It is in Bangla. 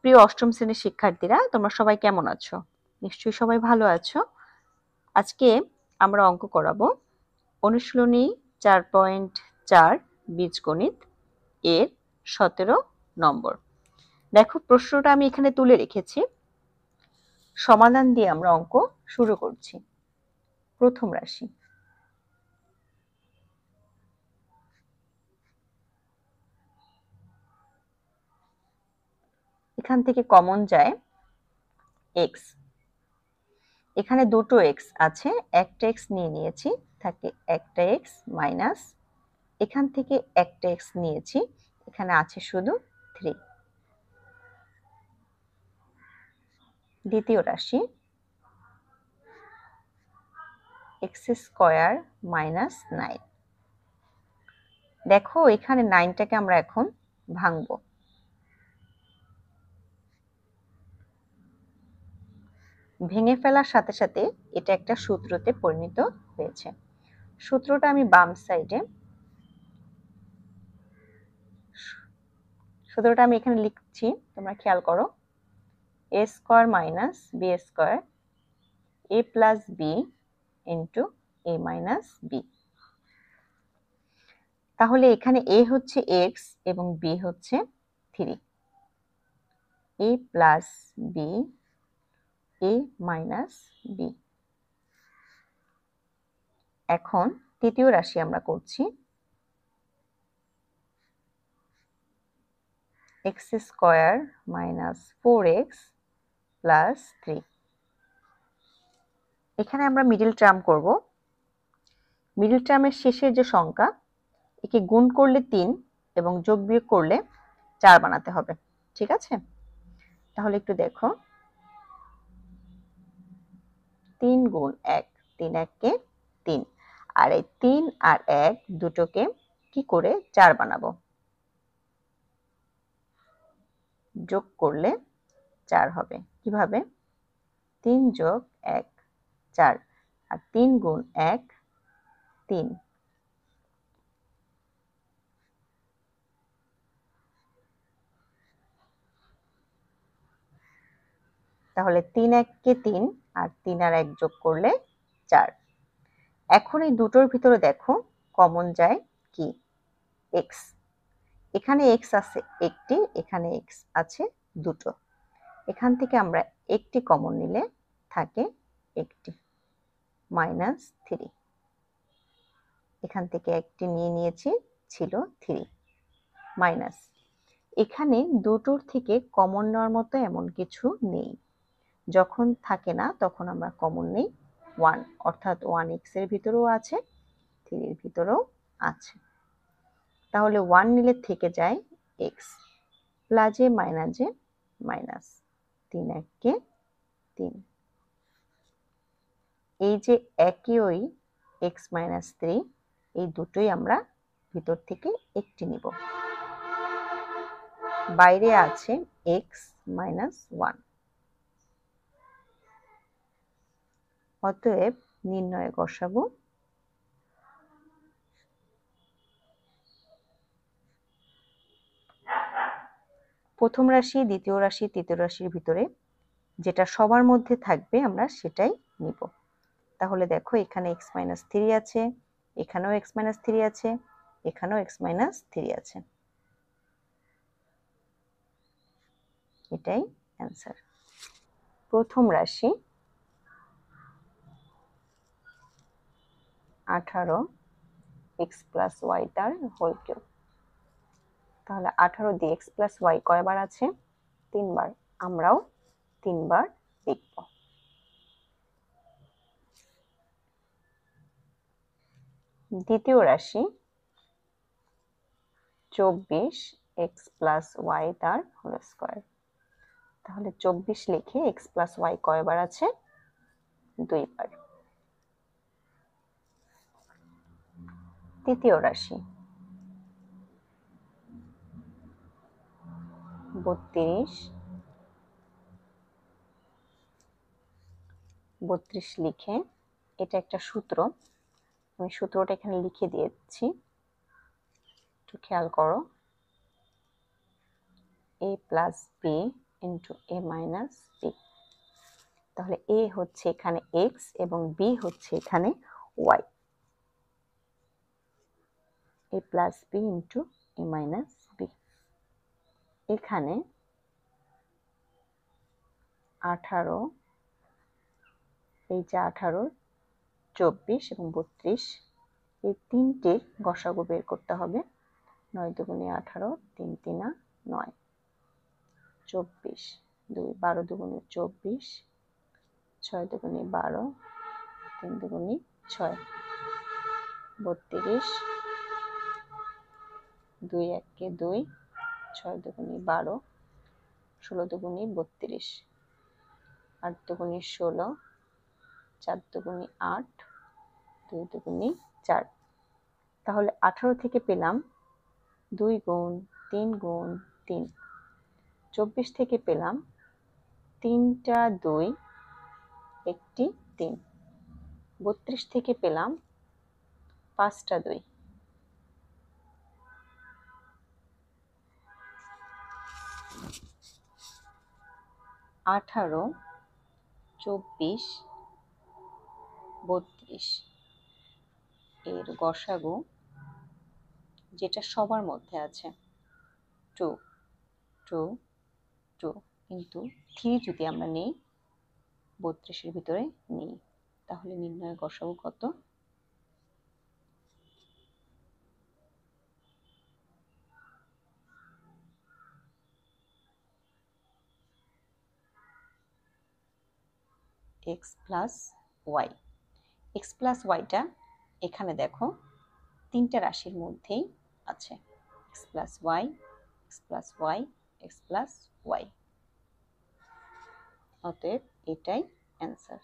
প্রিয় অষ্টম শ্রেণীর শিক্ষার্থীরা, তোমরা সবাই কেমন আছো? নিশ্চয়ই সবাই ভালো আছো। আজকে আমরা অঙ্ক করাবো অনুশীলনী 4.4 বীজগণিত এর 17 নম্বর। দেখো, প্রশ্নটা আমি এখানে তুলে রেখেছি। সমাধান দিয়ে আমরা অঙ্ক শুরু করছি। প্রথম রাশি, এখান থেকে কমন যায় এক্স। এখানে দুটো এক্স আছে, একটা এক্স নিয়ে নিয়েছি, থাকে একটা এক্স মাইনাস, এখান থেকে একটা এক্স নিয়েছি, এখানে আছে শুধু 3। দ্বিতীয় রাশি, এক্স স্কোয়ার মাইনাস 9। দেখো, এখানে 9টাকে আমরা এখন ভাঙবো। ভেঙে ফেলার সাথে সাথে এটা একটা সূত্রতে পরিণত হয়েছে। সূত্রটা আমি বাম সাইডে, সূত্রটা আমি এখানে লিখছি, তোমরা খেয়াল করো। এ square minus B square A plus B into A minus B. তাহলে এখানে এ হচ্ছে এক্স এবং বি হচ্ছে 3। এ plus B A minus B. এখন তৃতীয় রাশি আমরা করছি। X square minus 4x plus 3। এখানে আমরা মিডল টার্ম করব। মিডল টার্মের শেষের যে সংখ্যা, একে গুণ করলে 3 এবং যোগ বিয়োগ করলে 4 বানাতে হবে। ঠিক আছে? তাহলে একটু দেখো, 3 গুণ 1, 3 1-কে 3, আর এই 3 আর 1 দুটোকে কি করে 4 বানাবো? যোগ করলে 4 হবে। কিভাবে? 3 যোগ 1 4, আর 3 গুণ 1 3। তাহলে 3 1-কে 3 আর 3 আর 1 যোগ করলে 4। এখন এই দুটোর ভিতরে দেখো কমন যায় কি? x। এখানে x আছে একটি, এখানে x আছে দুটো। এখান থেকে আমরা একটি কমন নিলে থাকে একটি মাইনাস 3। এখান থেকে একটি নিয়ে নিয়েছি, ছিল 3 মাইনাস। এখানে দুটোর থেকে কমন নেওয়ার মতো এমন কিছু নেই। যখন থাকে না তখন আমরা কমন নেই 1, অর্থাৎ 1x এর ভিতরেও আছে, 3 এর ভিতরেও আছে। তাহলে 1 নিলে থেকে যায় x, প্লাসে মাইনাসে মাইনাস, 3 1-কে 3। এই যে একই ওই x মাইনাস 3, এই দুটোই আমরা ভিতর থেকে একটি নিব। বাইরে আছে x মাইনাস 1। অতএব নির্ণয় গসাগু প্রথম রাশি, দ্বিতীয় রাশি, তৃতীয় রাশির ভিতরে যেটা সবার মধ্যে থাকবে আমরা সেটাই নিব। তাহলে দেখো, এখানে x মাইনাস 3 আছে, এখানেও x মাইনাস 3 আছে, এখানেও x মাইনাস 3 আছে। এটাই অ্যান্সার। প্রথম রাশি 18x প্লাস y তার হোল কিউব। তাহলে 18 দিয়ে x প্লাস y কয়বার আছে? 3 বার। আমরাও 3 বার লিখব। দ্বিতীয় রাশি 24x প্লাস y তার হোল স্কয়ার। তাহলে 24 লিখে x প্লাস y কয়বার আছে? 2 বার। তৃতীয় রাশি 32 লিখে, এটা একটা সূত্র, আমি সূত্রটা এখানে লিখে দিয়েছি, একটু খেয়াল করো। a plus b into A minus B. তাহলে এ হচ্ছে এখানে এক্স এবং বি হচ্ছে এখানে Y. A plus B into A minus B. এখানে 18, এই যে 18, 24 এবং 32, এই তিনটের গসাগু বের করতে হবে। 9 দুগুণে 18, 3 তিনা 9, 24, 2 12 দুগুণে 24, 6 দুগুণে 12, 3 দুগুণে 6, 32, 2 1 2, 6 দুগুণে 12, 16 দুগুণে 32, 8 দুগুণে 16, 4 দুগুণে 8, 2 দুগুণে 4। তাহলে 18 থেকে পেলাম 2 গুণ 3 গুণ 3। 24 থেকে পেলাম 3টা 2, 1টি 3। 32 থেকে পেলাম 5টা 2। 18, 24, 32 এর গসাগু যেটা সবার মধ্যে আছে 2, 2, 2, কিন্তু 3 যদি আমরা নেই 32 এর ভিতরে নেই, তাহলে নির্ণয় গসাগু কত? x plus y. X plus ওয়াইটা এখানে দেখো তিনটা রাশির মধ্যেই আছে, x plus y, x plus y, x plus y. অতএব এটাই অ্যান্সার।